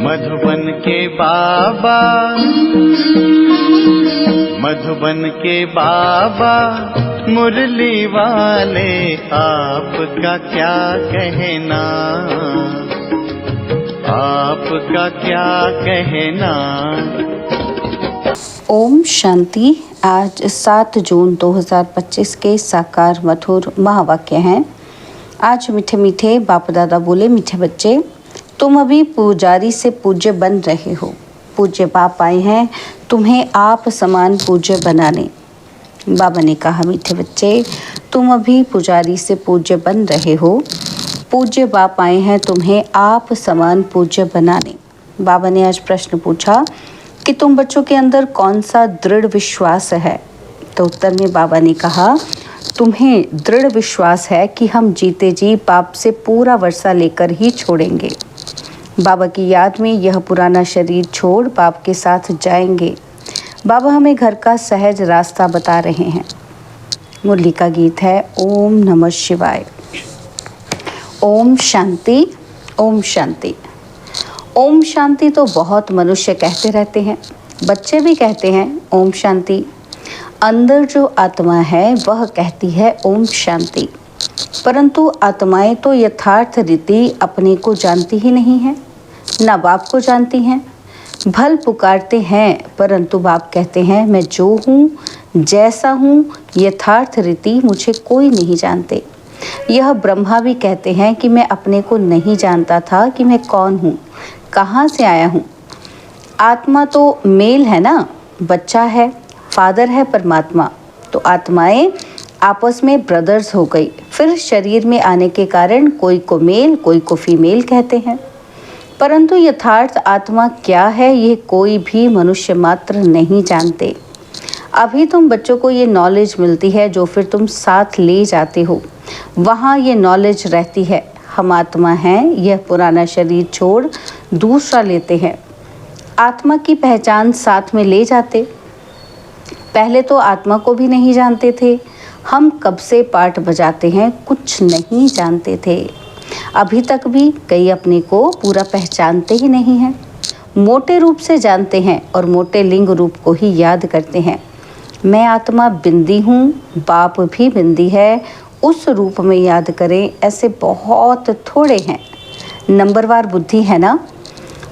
मधुबन के बाबा, मधुबन के बाबा मुरली वाले, आपका क्या कहना, आपका क्या कहना। ओम शांति। आज 7 जून 2025 के साकार मधुर महावाक्य हैं। आज मीठे मीठे बाप दादा बोले, मीठे बच्चे तुम अभी पुजारी से पूज्य बन रहे हो। पूज्य बाप आए हैं तुम्हें आप समान पूज्य बनाने। बाबा ने कहा, मीठे बच्चे तुम अभी पुजारी से पूज्य बन रहे हो। पूज्य बाप आए हैं तुम्हें आप समान पूज्य बनाने। बाबा ने आज प्रश्न पूछा कि तुम बच्चों के अंदर कौन सा दृढ़ विश्वास है। तो उत्तर में बाबा ने कहा, तुम्हें दृढ़ विश्वास है कि हम जीते जी बाप से पूरा वर्षा लेकर ही छोड़ेंगे। बाबा की याद में यह पुराना शरीर छोड़ बाप के साथ जाएंगे। बाबा हमें घर का सहज रास्ता बता रहे हैं। मुरली का गीत है ओम नमः शिवाय। ओम शांति, ओम शांति। ओम शांति तो बहुत मनुष्य कहते रहते हैं, बच्चे भी कहते हैं ओम शांति। अंदर जो आत्मा है वह कहती है ओम शांति, परंतु आत्माएं तो यथार्थ रीति अपने को जानती ही नहीं है, ना बाप को जानती हैं। भल पुकारते हैं परंतु बाप कहते हैं मैं जो हूँ, जैसा हूँ, यथार्थ रीति मुझे कोई नहीं जानते। यह ब्रह्मा भी कहते हैं कि मैं अपने को नहीं जानता था कि मैं कौन हूँ, कहाँ से आया हूँ। आत्मा तो मेल है ना, बच्चा है, फादर है परमात्मा। तो आत्माएं आपस में ब्रदर्स हो गई। फिर शरीर में आने के कारण कोई को मेल, कोई को फीमेल कहते हैं, परंतु यथार्थ आत्मा क्या है ये कोई भी मनुष्य मात्र नहीं जानते। अभी तुम बच्चों को ये नॉलेज मिलती है जो फिर तुम साथ ले जाते हो, वहाँ ये नॉलेज रहती है। हम आत्मा हैं, यह पुराना शरीर छोड़ दूसरा लेते हैं। आत्मा की पहचान साथ में ले जाते। पहले तो आत्मा को भी नहीं जानते थे। हम कब से पाठ बजाते हैं कुछ नहीं जानते थे। अभी तक भी कई अपने को पूरा पहचानते ही नहीं हैं। मोटे रूप से जानते हैं और मोटे लिंग रूप को ही याद करते हैं। मैं आत्मा बिंदी हूँ, बाप भी बिंदी है, उस रूप में याद करें, ऐसे बहुत थोड़े हैं। नंबरवार बुद्धि है ना।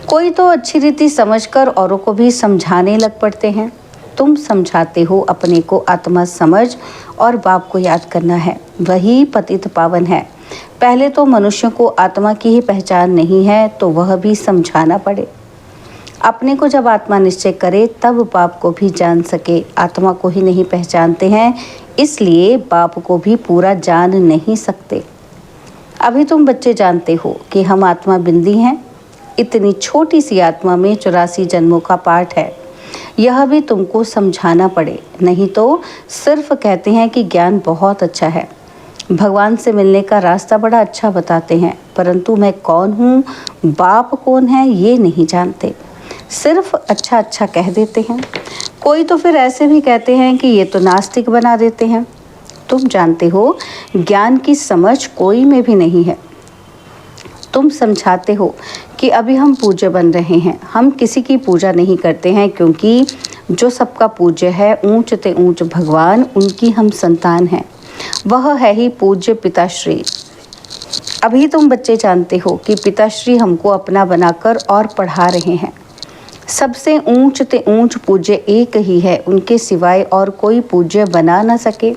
कोई तो अच्छी रीति समझकर औरों को भी समझाने लग पड़ते हैं। तुम समझाते हो अपने को आत्मा समझ और बाप को याद करना है, वही पतित पावन है। पहले तो मनुष्यों को आत्मा की ही पहचान नहीं है तो वह भी समझाना पड़े। अपने को जब आत्मा निश्चय करे तब बाप को भी जान सके। आत्मा को ही नहीं पहचानते हैं, इसलिए बाप को भी पूरा जान नहीं सकते। अभी तुम बच्चे जानते हो कि हम आत्मा बिंदी हैं। इतनी छोटी सी आत्मा में 84 जन्मों का पाठ है। यह भी तुमको समझाना पड़े, नहीं तो सिर्फ कहते हैं कि ज्ञान बहुत अच्छा है, भगवान से मिलने का रास्ता बड़ा अच्छा बताते हैं, परंतु मैं कौन हूँ, बाप कौन है ये नहीं जानते। सिर्फ अच्छा अच्छा कह देते हैं। कोई तो फिर ऐसे भी कहते हैं कि ये तो नास्तिक बना देते हैं। तुम जानते हो ज्ञान की समझ कोई में भी नहीं है। तुम समझाते हो कि अभी हम पूज्य बन रहे हैं। हम किसी की पूजा नहीं करते हैं, क्योंकि जो सबका पूज्य है, ऊंच ते ऊंच भगवान, उनकी हम संतान हैं। वह है ही पूज्य पिताश्री। अभी तुम बच्चे जानते हो कि पिताश्री हमको अपना बनाकर और पढ़ा रहे हैं। सबसे ऊंच ते ऊंच पूज्य एक ही है, उनके सिवाय और कोई पूज्य बना न सके।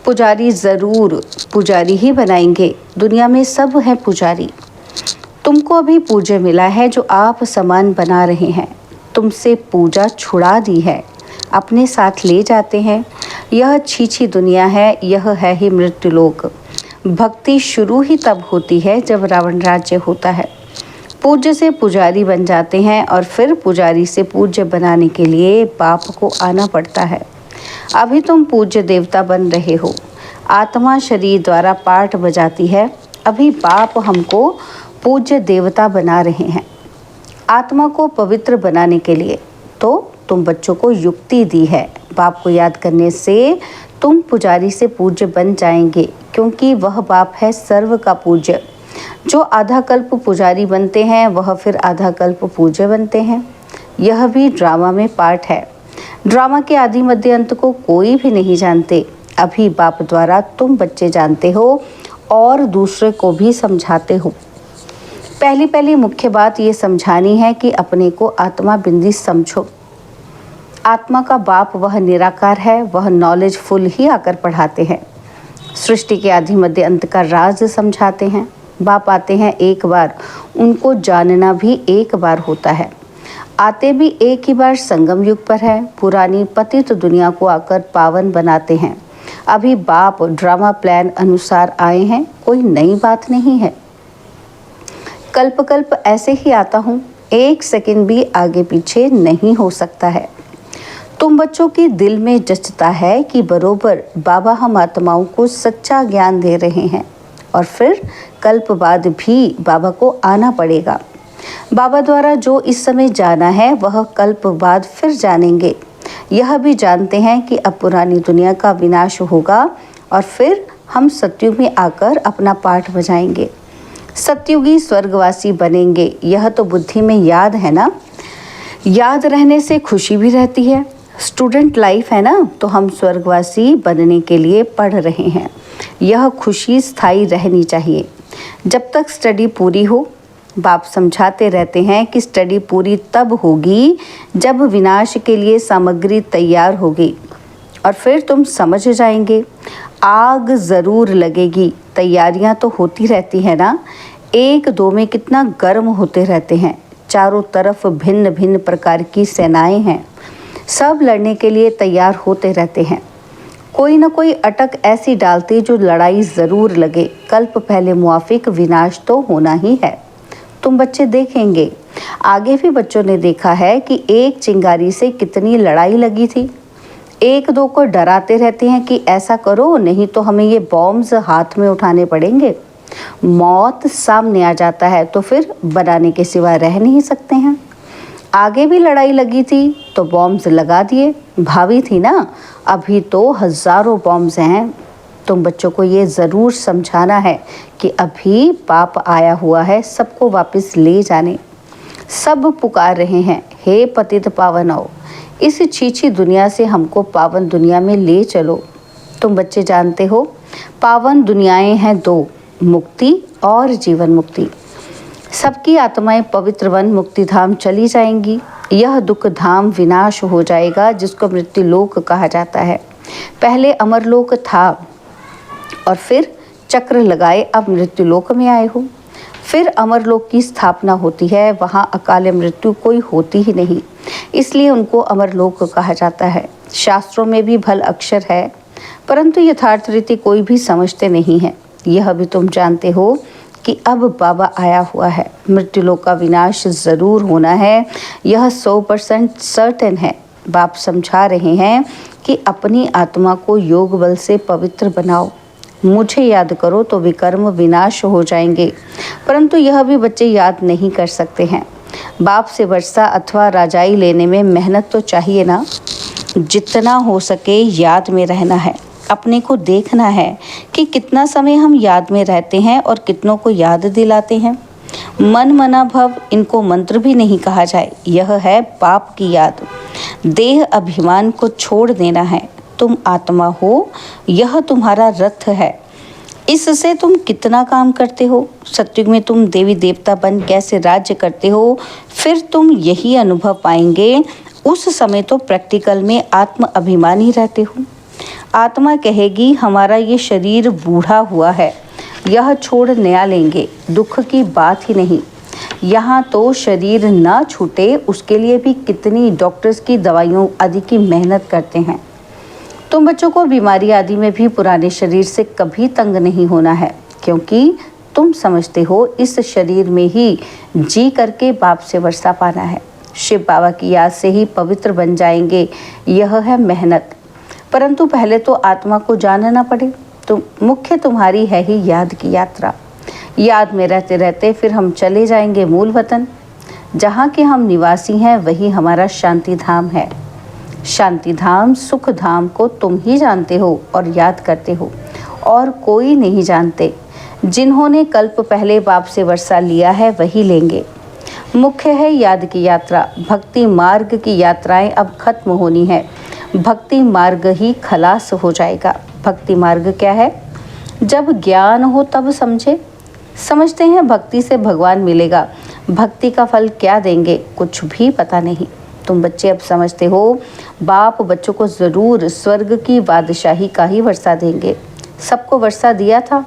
पुजारी ज़रूर पुजारी ही बनाएंगे। दुनिया में सब हैं पुजारी। तुमको अभी पूज्य मिला है जो आप समान बना रहे हैं। तुमसे पूजा छुड़ा दी है, अपने साथ ले जाते हैं। यह छीछी दुनिया है, यह है ही मृत्युलोक। भक्ति शुरू ही तब होती है जब रावण राज्य होता है। पूज्य से पुजारी बन जाते हैं और फिर पुजारी से पूज्य बनाने के लिए बाप को आना पड़ता है। अभी तुम पूज्य देवता बन रहे हो। आत्मा शरीर द्वारा पाठ बजाती है। अभी बाप हमको पूज्य देवता बना रहे हैं आत्मा को पवित्र बनाने के लिए। तो तुम बच्चों को युक्ति दी है। बाप को याद करने से तुम पुजारी से पूज्य बन जाएंगे, क्योंकि वह बाप है सर्व का पूज्य। जो आधा कल्प पुजारी बनते हैं वह फिर आधा कल्प पूज्य बनते हैं। यह भी ड्रामा में पार्ट है। ड्रामा के आदि मध्य अंत को कोई भी नहीं जानते। अभी बाप द्वारा तुम बच्चे जानते हो और दूसरे को भी समझाते हो। पहली मुख्य बात ये समझानी है कि अपने को आत्मा बिंदी समझो। आत्मा का बाप वह निराकार है, वह नॉलेजफुल ही आकर पढ़ाते हैं। सृष्टि के आदि मध्य अंत का राज समझाते हैं। बाप आते हैं एक बार, उनको जानना भी एक बार होता है। आते भी एक ही बार संगम युग पर है। पुरानी पतित दुनिया को आकर पावन बनाते हैं। अभी बाप ड्रामा प्लान अनुसार आए हैं, कोई नई बात नहीं है। कल्प कल्प ऐसे ही आता हूँ, एक सेकंड भी आगे पीछे नहीं हो सकता है। तुम बच्चों के दिल में जचता है कि बरोबर बाबा हम आत्माओं को सच्चा ज्ञान दे रहे हैं और फिर कल्प बाद भी बाबा को आना पड़ेगा। बाबा द्वारा जो इस समय जाना है वह कल्प बाद फिर जानेंगे। यह भी जानते हैं कि अब पुरानी दुनिया का विनाश होगा और फिर हम सतयुग में आकर अपना पाठ बजाएंगे, सतयुगी स्वर्गवासी बनेंगे। यह तो बुद्धि में याद है ना। याद रहने से खुशी भी रहती है। स्टूडेंट लाइफ है ना, तो हम स्वर्गवासी बनने के लिए पढ़ रहे हैं। यह खुशी स्थायी रहनी चाहिए जब तक स्टडी पूरी हो। बाप समझाते रहते हैं कि स्टडी पूरी तब होगी जब विनाश के लिए सामग्री तैयार होगी और फिर तुम समझ जाएंगे। आग ज़रूर लगेगी, तैयारियां तो होती रहती है ना। एक दो में कितना गर्म होते रहते हैं। चारों तरफ भिन्न भिन्न प्रकार की सेनाएं हैं, सब लड़ने के लिए तैयार होते रहते हैं। कोई ना कोई अटक ऐसी डालती जो लड़ाई ज़रूर लगे। कल्प पहले मुआफिक विनाश तो होना ही है। तुम बच्चे देखेंगे, आगे भी बच्चों ने देखा है कि एक चिंगारी से कितनी लड़ाई लगी थी। एक दो को डराते रहते हैं कि ऐसा करो नहीं तो हमें ये बॉम्ब्स हाथ में उठाने पड़ेंगे। मौत सामने आ जाता है तो फिर बनाने के सिवा रह नहीं सकते हैं। आगे भी लड़ाई लगी थी तो बॉम्ब्स लगा दिए, भावी थी ना। अभी तो हज़ारों बॉम्ब्स हैं। तुम बच्चों को ये ज़रूर समझाना है कि अभी पाप आया हुआ है सबको वापस ले जाने। सब पुकार रहे हैं, हे पतित पावन आओ, इस छीछी दुनिया से हमको पावन दुनिया में ले चलो। तुम बच्चे जानते हो पावन दुनियाएं हैं दो, मुक्ति और जीवन मुक्ति। सबकी आत्माएं पवित्र वन मुक्ति धाम चली जाएंगी। यह दुख धाम विनाश हो जाएगा जिसको मृत्यु लोक कहा जाता है। पहले अमरलोक था और फिर चक्र लगाए अब मृत्यु लोक में आए हो। फिर अमरलोक की स्थापना होती है, वहाँ अकाल मृत्यु कोई होती ही नहीं, इसलिए उनको अमरलोक कहा जाता है। शास्त्रों में भी भल अक्षर है, परंतु यथार्थ रीति कोई भी समझते नहीं है। यह भी तुम जानते हो कि अब बाबा आया हुआ है, मृत्युलोक का विनाश ज़रूर होना है, यह 100% सर्टेन है। बाप समझा रहे हैं कि अपनी आत्मा को योग बल से पवित्र बनाओ, मुझे याद करो तो विकर्म विनाश हो जाएंगे। परंतु यह भी बच्चे याद नहीं कर सकते हैं। बाप से वर्षा अथवा राजाई लेने में मेहनत तो चाहिए ना। जितना हो सके याद में रहना है। अपने को देखना है कि कितना समय हम याद में रहते हैं और कितनों को याद दिलाते हैं। मन मना भव, इनको मंत्र भी नहीं कहा जाए, यह है पाप की याद। देह अभिमान को छोड़ देना है। तुम आत्मा हो, यह तुम्हारा रथ है, इससे तुम कितना काम करते हो। सतयुग में तुम देवी देवता बन कैसे राज्य करते हो, फिर तुम यही अनुभव पाएंगे। उस समय तो प्रैक्टिकल में आत्म अभिमानी रहते हो। आत्मा कहेगी हमारा ये शरीर बूढ़ा हुआ है, यह छोड़ नया लेंगे, दुख की बात ही नहीं। यहाँ तो शरीर ना छूटे उसके लिए भी कितनी डॉक्टर्स की दवाइयों आदि की मेहनत करते हैं। तुम बच्चों को बीमारी आदि में भी पुराने शरीर से कभी तंग नहीं होना है, क्योंकि तुम समझते हो इस शरीर में ही जी करके बाप से वर्षा पाना है। शिव बाबा की याद से ही पवित्र बन जाएंगे, यह है मेहनत। परंतु पहले तो आत्मा को जानना पड़े। तो मुख्य तुम्हारी है ही याद की यात्रा। याद में रहते रहते फिर हम चले जाएंगे मूल वतन, जहाँ के हम निवासी हैं वही हमारा शांति धाम है। शांति धाम सुख धाम को तुम ही जानते हो और याद करते हो, और कोई नहीं जानते। जिन्होंने कल्प पहले बाप से वर्षा लिया है वही लेंगे। मुख्य है याद की यात्रा। भक्ति मार्ग की यात्राएं अब खत्म होनी है। भक्ति मार्ग ही खलास हो जाएगा। भक्ति मार्ग क्या है? जब ज्ञान हो तब समझते हैं भक्ति से भगवान मिलेगा। भक्ति का फल क्या देंगे कुछ भी पता नहीं। तुम बच्चे अब समझते हो बाप बच्चों को ज़रूर स्वर्ग की बादशाही का ही वर्षा देंगे। सबको वर्षा दिया था।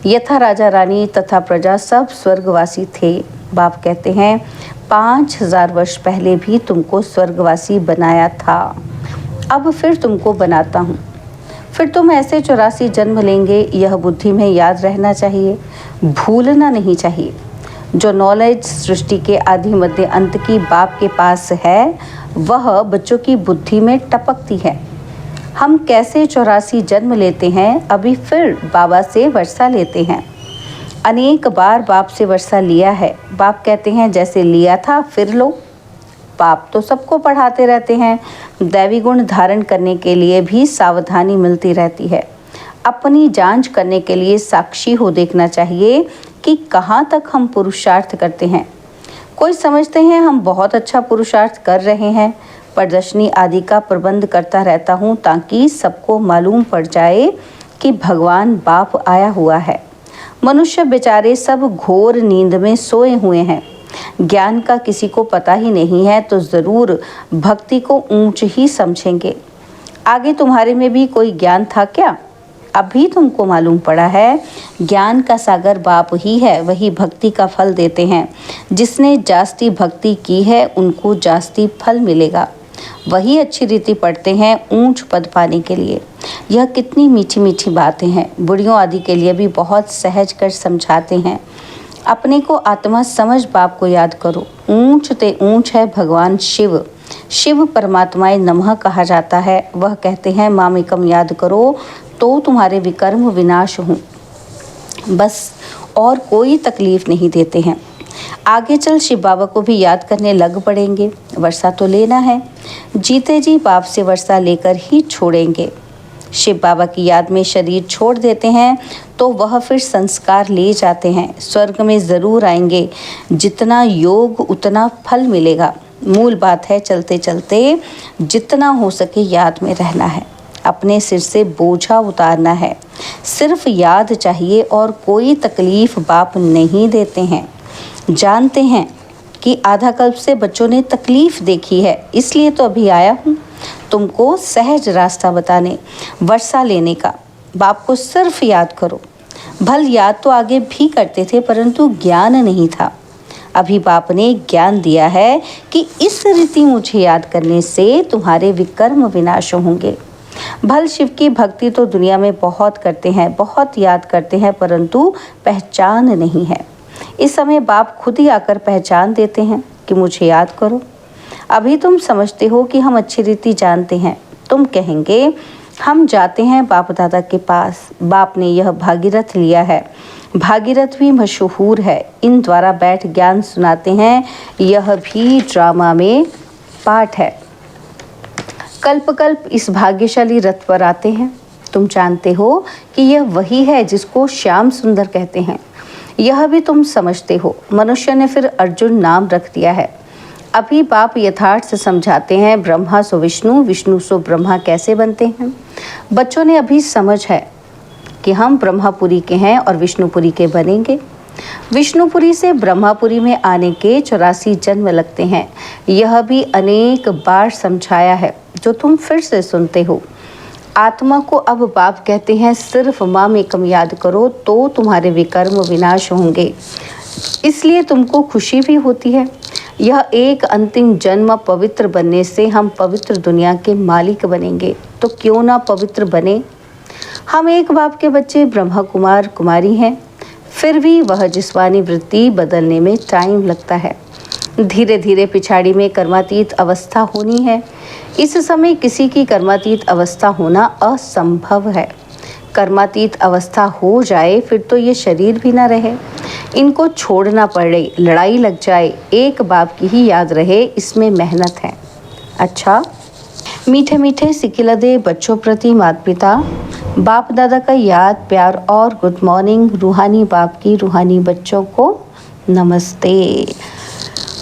यथा राजा रानी तथा प्रजा सब स्वर्गवासी थे। बाप कहते हैं 5000 वर्ष पहले भी तुमको स्वर्गवासी बनाया था, अब फिर तुमको बनाता हूँ। फिर तुम ऐसे 84 जन्म लेंगे। यह बुद्धि में याद रहना चाहिए, भूलना नहीं चाहिए। जो नॉलेज सृष्टि के आदि मध्य अंत की बाप के पास है वह बच्चों की बुद्धि में टपकती है। हम कैसे 84 जन्म लेते हैं, अभी फिर बाबा से वर्षा लेते हैं। अनेक बार बाप से वर्षा लिया है। बाप कहते हैं जैसे लिया था फिर लो। बाप तो सबको पढ़ाते रहते हैं। दैवी गुण धारण करने के लिए भी सावधानी मिलती रहती है। अपनी जांच करने के लिए साक्षी हो देखना चाहिए कि कहाँ तक हम पुरुषार्थ करते हैं। कोई समझते हैं हम बहुत अच्छा पुरुषार्थ कर रहे हैं। प्रदर्शनी आदि का प्रबंध करता रहता हूँ ताकि सबको मालूम पड़ जाए कि भगवान बाप आया हुआ है। मनुष्य बेचारे सब घोर नींद में सोए हुए हैं। ज्ञान का किसी को पता ही नहीं है तो ज़रूर भक्ति को ऊंच ही समझेंगे। आगे तुम्हारे में भी कोई ज्ञान था क्या? अभी तुमको मालूम पड़ा है ज्ञान का सागर बाप ही है, वही भक्ति का फल देते हैं। जिसने जास्ती भक्ति की है उनको जास्ती फल मिलेगा। वही अच्छी रीति पढ़ते हैं ऊंच पद पाने के लिए। यह कितनी मीठी मीठी बातें हैं। बुढ़ियों आदि के लिए भी बहुत सहज कर समझाते हैं। अपने को आत्मा समझ बाप को याद करो। ऊंच ते ऊंच है भगवान शिव। शिव परमात्माए नमः कहा जाता है। वह कहते हैं मामेकम याद करो तो तुम्हारे विकर्म विनाश हों। बस और कोई तकलीफ नहीं देते हैं। आगे चल शिव बाबा को भी याद करने लग पड़ेंगे। वर्षा तो लेना है। जीते जी बाप से वर्षा लेकर ही छोड़ेंगे। शिव बाबा की याद में शरीर छोड़ देते हैं तो वह फिर संस्कार ले जाते हैं। स्वर्ग में ज़रूर आएंगे। जितना योग उतना फल मिलेगा। मूल बात है चलते चलते जितना हो सके याद में रहना है। अपने सिर से बोझा उतारना है। सिर्फ याद चाहिए और कोई तकलीफ बाप नहीं देते हैं। जानते हैं कि आधा कल्प से बच्चों ने तकलीफ देखी है, इसलिए तो अभी आया हूँ तुमको सहज रास्ता बताने, वर्षा लेने का। बाप को सिर्फ याद करो। भल याद तो आगे भी करते थे परंतु ज्ञान नहीं था। अभी बाप ने ज्ञान दिया है कि इस रीति मुझे याद करने से तुम्हारे विकर्म विनाश होंगे। भल शिव की भक्ति तो दुनिया में बहुत करते हैं, बहुत याद करते हैं परंतु पहचान नहीं है। इस समय बाप खुद ही आकर पहचान देते हैं कि मुझे याद करो। अभी तुम समझते हो कि हम अच्छी रीति जानते हैं। तुम कहेंगे हम जाते हैं बाप दादा के पास। बाप ने यह भागीरथ लिया है। भागीरथ भी मशहूर है। इन द्वारा बैठ ज्ञान सुनाते हैं। यह भी ड्रामा में पाठ है। कल्प कल्प इस भाग्यशाली रथ पर आते हैं। तुम जानते हो कि यह वही है जिसको श्याम सुंदर कहते हैं। यह भी तुम समझते हो। मनुष्य ने फिर अर्जुन नाम रख दिया है। अभी बाप यथार्थ से समझाते हैं ब्रह्मा सो विष्णु, विष्णु सो ब्रह्मा कैसे बनते हैं। बच्चों ने अभी समझ है कि हम ब्रह्मापुरी के हैं और विष्णुपुरी के बनेंगे। विष्णुपुरी से ब्रह्मापुरी में आने के 84 जन्म लगते हैं। यह भी अनेक बार समझाया है जो तुम फिर से सुनते हो। आत्मा को अब बाप कहते हैं सिर्फ मामेकम याद करो तो तुम्हारे विकर्म विनाश होंगे। इसलिए तुमको खुशी भी होती है। यह एक अंतिम जन्म पवित्र बनने से हम पवित्र दुनिया के मालिक बनेंगे। तो क्यों ना पवित्र बने। हम एक बाप के बच्चे ब्रह्मा कुमार कुमारी हैं। फिर भी वह जिस्मानी वृत्ति बदलने में टाइम लगता है। धीरे धीरे पिछाड़ी में कर्मातीत अवस्था होनी है। इस समय किसी की कर्मातीत अवस्था होना असंभव है। कर्मातीत अवस्था हो जाए फिर तो ये शरीर भी ना रहे। इनको छोड़ना पड़े, लड़ाई लग जाए, एक बाप की ही याद रहे, इसमें मेहनत है। अच्छा, मीठे मीठे सिकिलदे बच्चों प्रति माता पिता बाप दादा का याद, प्यार और गुड मॉर्निंग। रूहानी बाप की रूहानी बच्चों को नमस्ते।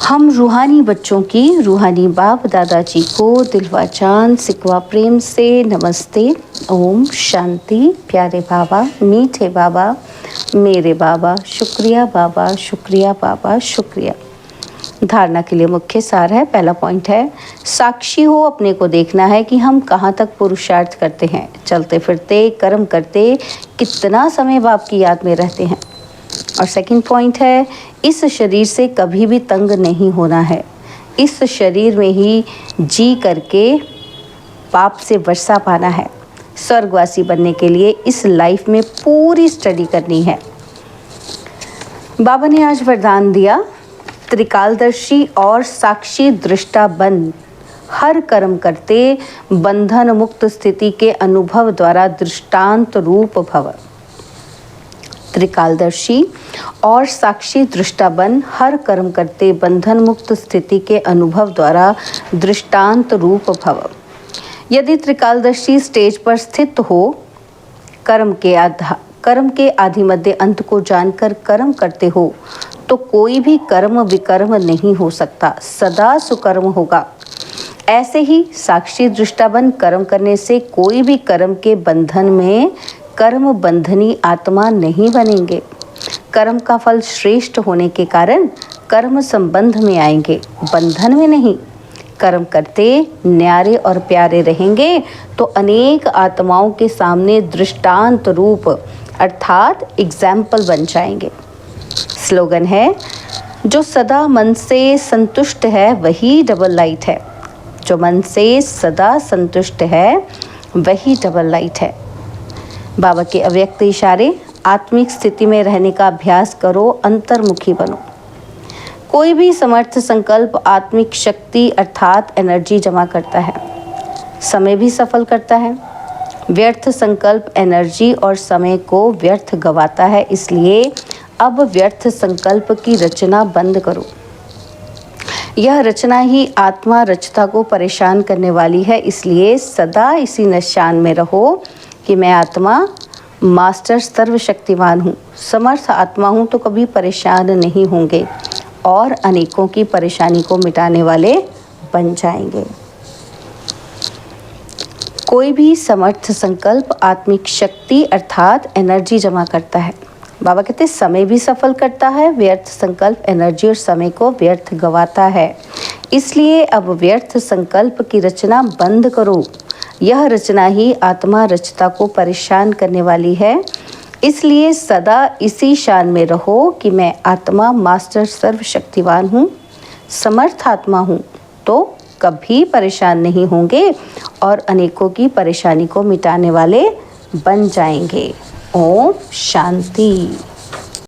हम रूहानी बच्चों की रूहानी बाप दादाजी को दिलवा चांद सिकवा प्रेम से नमस्ते। ओम शांति। प्यारे बाबा, मीठे बाबा, मेरे बाबा, शुक्रिया बाबा, शुक्रिया बाबा, शुक्रिया। धारणा के लिए मुख्य सार है। पहला पॉइंट है, साक्षी हो, अपने को देखना है कि हम कहाँ तक पुरुषार्थ करते हैं, चलते फिरते कर्म करते कितना समय बाप की याद में रहते हैं। और सेकंड पॉइंट है, इस शरीर से कभी भी तंग नहीं होना है। इस शरीर में ही जी करके बाप से वर्षा पाना है। स्वर्गवासी बनने के लिए इस लाइफ में पूरी स्टडी करनी है। बाबा ने आज वरदान दिया, त्रिकालदर्शी और साक्षी दृष्टा बन, हर कर्म करते बंधन मुक्त स्थिति के अनुभव द्वारा दृष्टांत रूप भव। त्रिकालदर्शी और साक्षी दृष्टा बन, हर कर्म करते बंधन मुक्त स्थिति के अनुभव द्वारा दृष्टांत रूप भव। यदि त्रिकालदर्शी स्टेज पर स्थित हो, कर्म के आदि मध्य अंत को जानकर कर्म करते हो, तो कोई भी कर्म विकर्म नहीं हो सकता, सदा सुकर्म होगा। ऐसे ही साक्षी दृष्टा बन कर्म करने से कोई भी कर्म के बंधन में कर्म बंधनी आत्मा नहीं बनेंगे। कर्म का फल श्रेष्ठ होने के कारण कर्म संबंध में आएंगे, बंधन में नहीं। कर्म करते न्यारे और प्यारे रहेंगे तो अनेक आत्माओं के सामने दृष्टांत रूप अर्थात एग्जाम्पल बन जाएंगे। स्लोगन है, जो सदा मन से संतुष्ट है वही डबल लाइट है। जो मन से सदा संतुष्ट है वही डबल लाइट है। बाबा के अव्यक्त इशारे, आत्मिक स्थिति में रहने का अभ्यास करो, अंतर्मुखी बनो। कोई भी समर्थ संकल्प आत्मिक शक्ति अर्थात एनर्जी जमा करता है, समय भी सफल करता है। व्यर्थ संकल्प एनर्जी और समय को व्यर्थ गवाता है। इसलिए अब व्यर्थ संकल्प की रचना बंद करो। यह रचना ही आत्मा रचता को परेशान करने वाली है। इसलिए सदा इसी निशान में रहो कि मैं आत्मा मास्टर सर्वशक्तिमान हूँ, समर्थ आत्मा हूँ, तो कभी परेशान नहीं होंगे और अनेकों की परेशानी को मिटाने वाले बन जाएंगे। कोई भी समर्थ संकल्प आत्मिक शक्ति अर्थात एनर्जी जमा करता है। बाबा कहते समय भी सफल करता है। व्यर्थ संकल्प एनर्जी और समय को व्यर्थ गवाता है। इसलिए अब व्यर्थ संकल्प की रचना बंद करो। यह रचना ही आत्मा रचता को परेशान करने वाली है। इसलिए सदा इसी शान में रहो कि मैं आत्मा मास्टर सर्वशक्तिवान हूँ, समर्थ आत्मा हूँ, तो कभी परेशान नहीं होंगे और अनेकों की परेशानी को मिटाने वाले बन जाएंगे। ओम शांति।